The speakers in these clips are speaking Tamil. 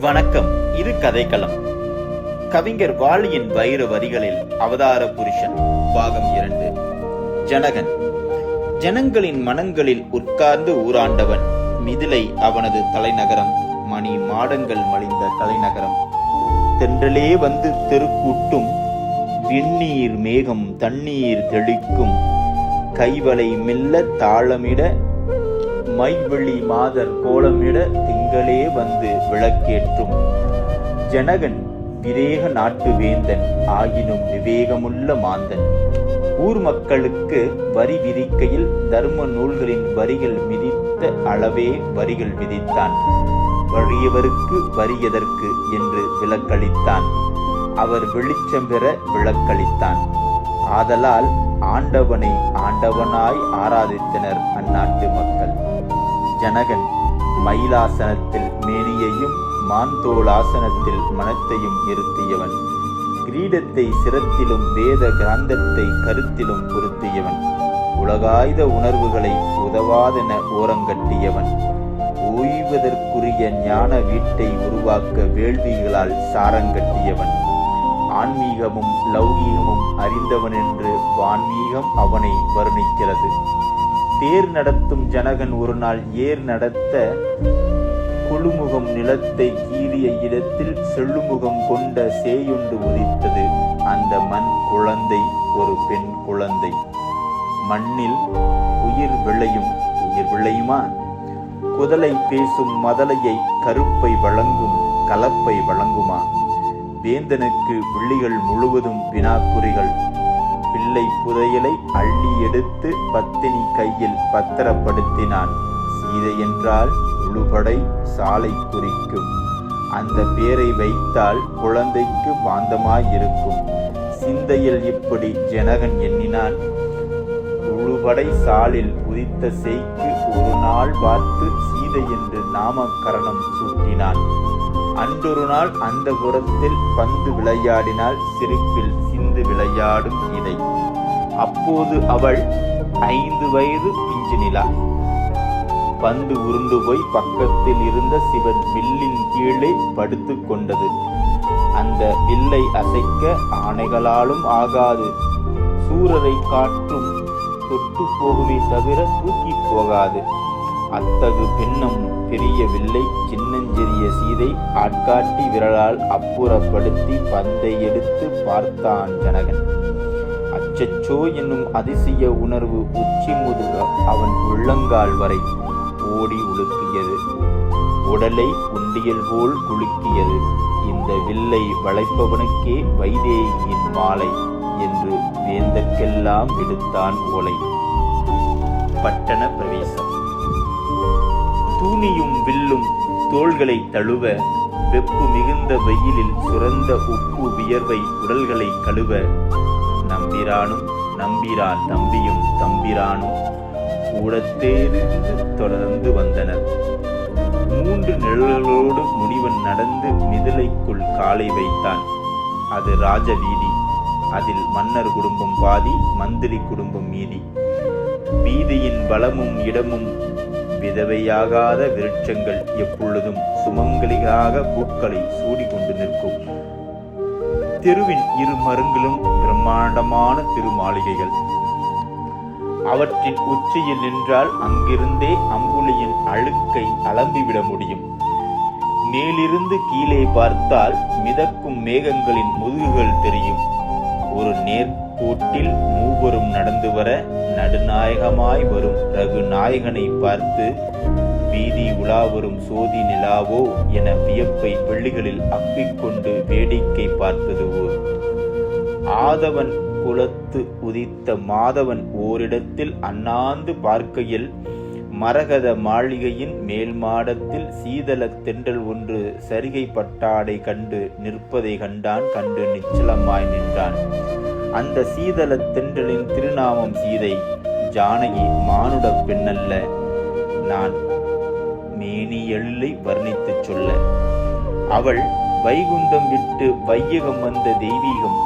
வணக்கம். இது கதைக்களம். கவிஞர் வாலியின் வைர வரிகளில் அவதார புருஷன் பாகம் 2. ஜனகன். ஜனங்களின் மனங்களில் உட்கார்ந்து ஊராண்டவன். மிதிலை அவனது தலைநகரம். மணி மாடங்கள் மலிந்த தலைநகரம். தென்றலே வந்து தெருக்கூட்டும். விண்ணீர் மேகம் தண்ணீர் தெளிக்கும். கைவளை மெல்ல தாளமிட மைவெளி மாதர் கோலமிட திங்களே வந்து விளக்கேற்றும். ஜனகன் விதேக நாட்டு வேந்தன், ஆயினும் விவேகமுள்ள மாந்தன். ஊர் மக்களுக்கு வரி விதிக்கையில் தர்ம நூல்களின் வரிகள் மிதித்த அளவே வரிகள் விதித்தான். வறியவருக்கு வரி எதற்கு என்று விலக்களித்தான். அவர் வெளிச்சம் பெற விலக்களித்தான். ஆதலால் ஆண்டவனை ஆண்டவனாய் ஆராதித்தனர் அந்நாட்டு மக்கள். ஜனகன் மயிலாசனத்தில் மேனியையும் மாந்தோளாசனத்தில் மனத்தையும் இருத்தியவன். கிரீடத்தை சிரத்திலும் வேத கிராந்தத்தை கருத்திலும் பொருத்தியவன். உலகாய்த உணர்வுகளை உதவாதென ஓரங்கட்டியவன். ஓய்வதற்குரிய ஞான வீட்டை உருவாக்க வேள்விகளால் சாரங்கட்டியவன். ஆன்மீகமும் லௌகீகமும் அறிந்தவன் என்று வான்மீகம் அவனை வர்ணிக்கிறது. தேர் நடத்தும் ஜனகன் ஒரு நாள் ஏர் நடத்த கொழுமுகம் நிலத்தை கீறிய இடத்தில் செழுமுகம் கொண்ட சேயுண்டு உதித்தது. அந்த மண் குழந்தை ஒரு பெண் குழந்தை. மண்ணில் உயிர் விளையுமா? குதலை பேசும் மதலையை கருப்பை வழங்கும் கலப்பை வழங்குமா? வேந்தனுக்கு விழிகள் முழுவதும் வினாக்குறிகள். பிள்ளை புதையலை அள்ளி எடுத்து பத்தினி கையில் பத்திரப்படுத்தினான். சீதை என்றால் உழுபடை சாலை குறிக்கும். அந்த பேரை வைத்தால் குழந்தைக்கு பாந்தமாயிருக்கும். சிந்தையில் இப்படி ஜனகன் எண்ணினான். உழுபடை சாலில் உதித்த செய்க்கு ஒரு நாள் பார்த்து சீதை என்று நாமகரணம் சூட்டினான். அன்றொரு நாள் அந்த புறத்தில் பந்து விளையாடினால் சிரிப்பில் சிந்து விளையாடும் சீதை. அப்போது அவள் 5 வயது பிஞ்சு நிலா. பந்து உருண்டு போய் பக்கத்தில் இருந்த சிவன் வில்லின் கீழே படுத்து கொண்டது. அந்த வில்லை அசைக்க ஆணைகளாலும் ஆகாது. சூரரை காற்றும் தொட்டு போகுமே தவிர தூக்கி போகாது. அத்தகு பின்னம் பெரிய வில்லை சின்னஞ்சிறிய சீதை ஆட்காட்டி விரலால் அப்புறப்படுத்தி பந்தை எடுத்து பார்த்தான் ஜனகன். அச்சச்சோ என்னும் அதிசய உணர்வு உச்சி முதல் அவன் உள்ளங்கால் வரை ஓடி உலுக்கியது. உடலை உண்டியல் போல் குலுக்கியது. இந்த வில்லை வளைப்பவனுக்கே வைதேகியின் மாலை என்று வேந்தற்கெல்லாம் எடுத்தான் ஓலை. பட்டண பிரவேசம். தூணியும் வில்லும் தோள்களை தழுவ, வெப்பு மிகுந்த வெயிலில் சுரந்த உப்பு வியர்வை உடல்களை கழுவ, நம்பிரானும் நம்பிரான் தம்பியும் தம்பிரானும் கூடத்தேர்ந்து தொடர்ந்து வந்தனர். 3 நிழல்களோடு முனிவன் நடந்து மிதிலைக்குள் காலை வைத்தான். அது ராஜவீதி. அதில் மன்னர் குடும்பம் பாதி, மந்திரி குடும்பம் மீதி. வீதியின் வலமும் இடமும் விதவையாகாத விருட்சங்கள் எப்பொழுதும் சுமங்கலிகளாக பூக்களை சூடிக்கொண்டு நிற்கும். தெருவின் இரு மருங்கிலும் பிரம்மாண்டமான திருமாளிகைகள். அவற்றின் உச்சியில் நின்றால் அங்கிருந்தே அம்புலியின் அழுக்கை அலம்பிவிட முடியும். மேலிருந்து கீழே பார்த்தால் மிதக்கும் மேகங்களின் முதுகுகள் தெரியும். ஒரு நேர்கோட்டில் மூவரும் நடந்து வர நடுநாயகமாய் வரும் ரகுநாயகனை பார்த்து வீதி உலாவரும் சோதி நிலாவோ என வியப்பை வெள்ளிகளில் அப்பிக்கொண்டு வேடிக்கை பார்த்தது ஊர். ஆதவன் குலத்து உதித்த மாதவன் ஓரிடத்தில் அண்ணாந்து பார்க்கையில் மரகத மாளிகையின் மேல் மாடத்தில் சீதள தென்றல் ஒன்று சரிகை பட்டாடை கண்டு நிற்பதை கண்டான். கண்டு நிச்சலமாய் நின்றான். அந்த சீதள தென்றலின் திருநாமம் சீதை. ஜானகி மானுட பெண்ணல்ல. நான் மேனியல்லை வர்ணித்து சொல்ல. அவள் வைகுந்தம் விட்டு வையகம் வந்த தெய்வீகம்.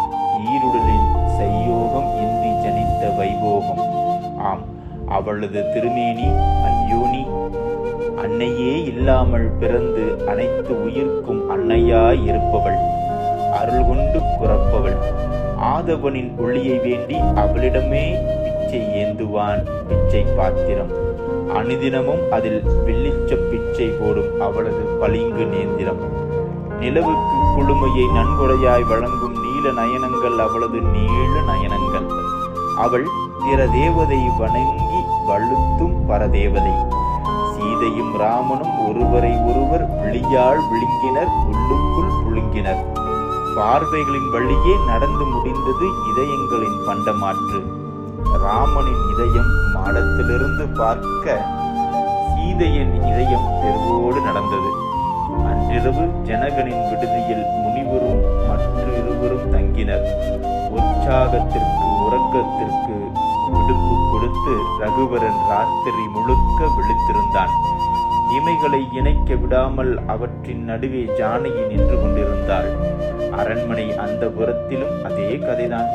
ஈருடலின் சையோகம் இன்றி ஜனித்த வைபோகம். ஆம், அவளது திருமேனி ஐயோனி அன்னையே இல்லாமல் பிறந்து அனைத்து உயிர்க்கும் அன்னையாய் இருப்பவள், அருள் கொண்டு குறப்பவள். ஆதவனின் ஒளியை வேண்டி அவளிடமே பிச்சை ஏந்துவான் பிச்சை பாத்திரம். அனுதினமும் அதில் வெள்ளிச்ச பிச்சை போடும் அவளது பளிங்கு நேந்திரம். நிலவுக்கு குளுமையை நன்கொடையாய் வழங்கும் நீல நயனங்கள் அவளது நீள நயனங்கள். அவள் பிற தேவதை வணங்கி வழுத்தும் பரதேவதை. சீதையும் ராமனும் ஒருவரை ஒருவர் விழியால் விழுங்கினர், உள்ளுக்குள் புழுங்கினர். பார்வைகளின் வழியே நடந்து முடிந்தது இதயங்களின் பண்டமாற்று. ராமனின் இதயம் மாடத்திலிருந்து பார்க்க சீதையின் இதயம் தெருவோடு நடந்தது. அன்றிரவு ஜனகனின் விடுதியில் முனிவரும் மற்றொருவரும் தங்கினர். உற்சாகத்திற்கு உறக்கத்திற்கு விடுப்பு கொடுத்து ரகுவரன் ராத்திரி முழுக்க விழித்திருந்தான். இமைகளை இணைக்க விடாமல் அவற்றின் நடுவே ஜானகி நின்று கொண்டிருந்தாள். அரண்மனை அந்த புறத்திலும் அதே கதைதான்.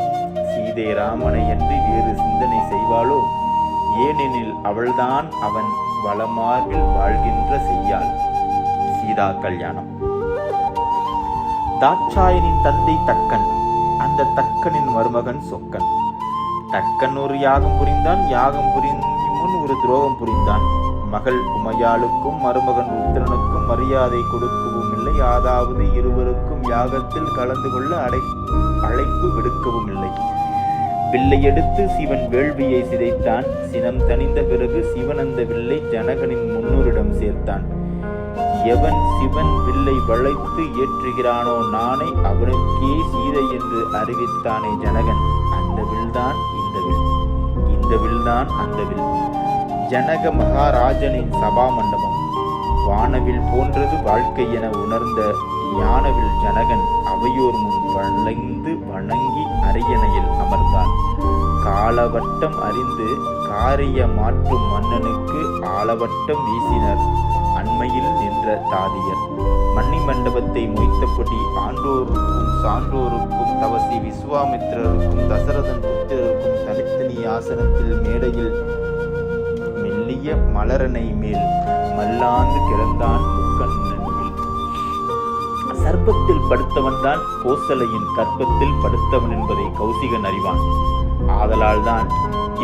சீதை ராமனை என்று வேறு சிந்தனை செய்வாளோ? ஏனெனில் அவள்தான் அவன் வளமார்பில் வாழ்கின்ற செய்யாள். சீதா கல்யாணம். தாட்சாயனின் தந்தை தக்கன், அந்த தக்கனின் மருமகன் சொக்கன். தக்கன் ஒரு யாகம் புரிந்தான். யாகம் புரியும் முன் ஒரு துரோகம் புரிந்தான். மகள் உமையாளுக்கும் மருமகன் உத்திரனுக்கும் மரியாதை கொடுக்கவும் இல்லை, அதாவது இருவருக்கும் யாகத்தில் கலந்து கொள்ள அழைப்பு விடுக்கவும் இல்லை. வில்லை எடுத்து சிவன் வேள்வியை சிதைத்தான். சினம் தணிந்த பிறகு சிவன் அந்த வில்லை ஜனகனின் முன்னோரிடம் சேர்த்தான். எவன் சிவன் வில்லை வளைத்து ஏற்றுகிறானோ நானே அவனுக்கே சீதை என்று அறிவித்தானே ஜனகன். அந்த வில்தான் இந்த வில், இந்த வில்தான் அந்த வில். ஜனக மகாராஜனின் சபா மண்டபம். வானவில் போன்றது வாழ்க்கை என உணர்ந்த ஞானவில் ஜனகன் அவையோர் முன் வளைந்து வணங்கி அரியணையில் அமர்ந்தான். காலவட்டம் அறிந்து காரிய மாற்றும் மன்னனுக்கு ஆலவட்டம் வீசினர் அண்மையில் நின்ற தாதியர். மன்னி மண்டபத்தை மொய்த்தபடி ஆண்டோருக்கும் சான்றோருக்கும் தவசி விஸ்வாமித்திரருக்கும் தசரதன் புத்திரருக்கும் தனித்தனி ஆசனத்தில் மேடையில் மெல்லிய மலரனை மேல் மல்லாந்து கிடந்தான் முக்கண்ணன். சர்ப்பத்தில் படுத்தவன் தான் கோசலையின் கற்பத்தில் படுத்தவன் என்பதை கௌசிகன் அறிவான். ஆதலால் தான்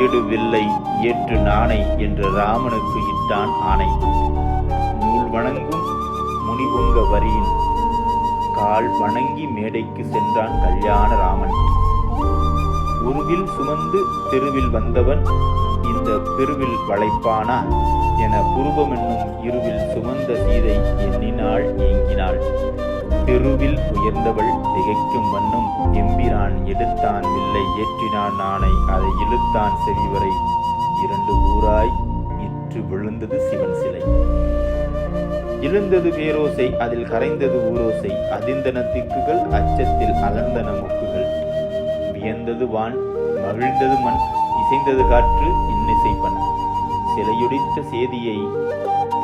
எடு வில்லை ஏற்று நாணை என்று ராமனுக்கு இட்டான் ஆணை. நூல் வணங்கும் முனிபுங்க வரியின் கால் வணங்கி மேடைக்கு சென்றான் கல்யாண ராமன். உருவில் சுமந்து தெருவில் வந்தவன் இந்த பெருவில் வளைப்பானா என புருவம் என்னும் இருவில் சுமந்த சீதை எண்ணினாள், ஏங்கினாள். தெருவில் உயர்ந்தவள் திகைக்கும் வண்ணம் எம்பிரான் எடுத்தான் வில்லை ஏற்றினான் நாணை அதை இழுத்தான் செவிவரை. 2 ஊராய் இற்று விழுந்தது சிவன் சிலை. எழுந்தது பேரோசை, அதில் கரைந்தது ஊரோசை. அதிர்ந்தன திக்குகள், அச்சத்தில் அலர்ந்தன முக்குகள். வியந்தது வான், மகிழ்ந்தது மண், இசைந்தது காற்று, இன்னிசை பண். சிலையுடித்த சேதியை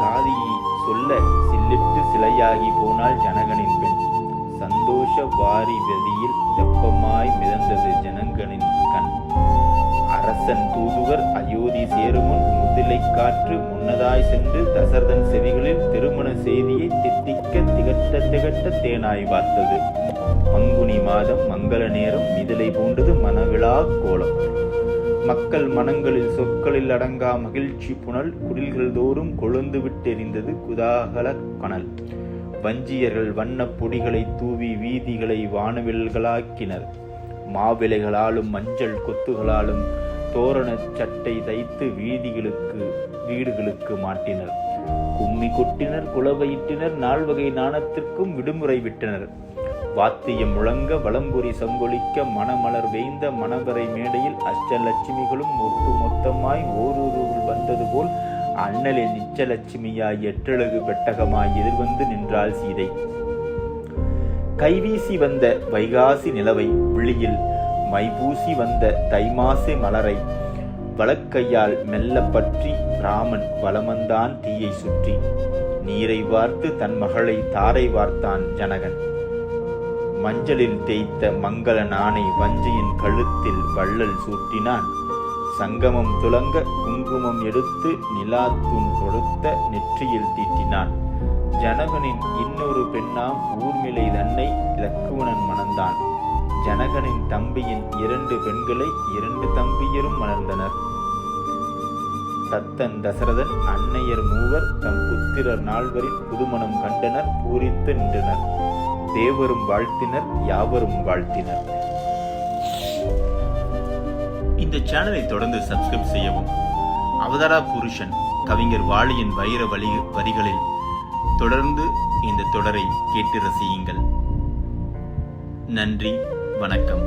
தாதியை சொல்ல சில்லிட்டு சிலையாகி போனாள் ஜனகனின் பெண். சந்தோஷ வாரி வெதியில் தெப்பமாய் மிதந்தது ஜனகனின் கண். அரசன் தூதுவர் அயோத்தி சேருமுன் முதிலை காற்று முன்னதாய் சென்று தசரதன் செவிகளில் திருமண செய்தியை தித்திக்க திகட்ட தேனாய் வார்த்தது. பங்குனி மாதம் மங்கள நேரம் மிதிலை பூண்டது மனவிழா கோலம். மக்கள் மனங்களில் சொற்களில் அடங்கா மகிழ்ச்சி புனல். குடில்கள் தோறும் கொழுந்து விட்டெறிந்தது குதாகல கனல். வஞ்சியர்கள் வண்ணப் பொடிகளை தூவி வீதிகளை வானவில்களாக்கினர். மாவிலைகளாலும் மஞ்சள் கொத்துகளாலும் தோரண சட்டை தைத்து வீடுகளுக்கு மாட்டினர். கும்மி கொட்டினர், குளவையிட்டினர், நால்வகை நாணத்திற்கும் விடுமுறை விட்டனர். வாத்தியம் முழங்க வலம்புரி சங்கொலிக்க மணமலர் வேய்ந்த மணவரை மேடையில் அஷ்டலட்சுமிகளும் ஒட்டு மொத்தமாய் ஓரூருவில் வந்தது போல் அண்ணலில் நிச்சலட்சுமியாய் எட்டழகு பெட்டகமாய் எதிர்வந்து நின்றாள் சீதை. கைவீசி வந்த வைகாசி நிலவை விழியில் மைபூசி வந்த தைமாசி மலரை வலக்கையால் மெல்ல பற்றி ராமன் வலமந்தான் தீயை சுற்றி. நீரை வார்த்து தன் மகளை தாரை வார்த்தான் ஜனகன். மஞ்சளில் தேய்த்த மங்கள நாணை வஞ்சியின் கழுத்தில் வள்ளல் சூட்டினான். சங்கமம் துலங்க குங்குமம் எடுத்து நிலாத்தூண் கொடுத்த நெற்றியில் தீட்டினான். ஜனகனின் இன்னொரு பெண்ணாம் ஊர்மிளை தன்னை இலக்குவனன் மணந்தான். ஜனகனின் தம்பியின் 2 பெண்களை 2 தம்பியரும் மணந்தனர். தத்தன் தசரதன் அன்னையர் 3 தம் புத்திரர் 4 புதுமணம் கண்டனர், பூரித்து நின்றனர். தேவரும் வாழ்த்தினர், யாவரும் வாழ்த்தினர். இந்த சேனலை தொடர்ந்து சப்ஸ்கிரைப் செய்யவும். அவதார புருஷன் கவிஞர் வாலியின் வைர வரிகளில் தொடர்ந்து இந்த தொடரை கேட்டு ரசியுங்கள். நன்றி, வணக்கம்.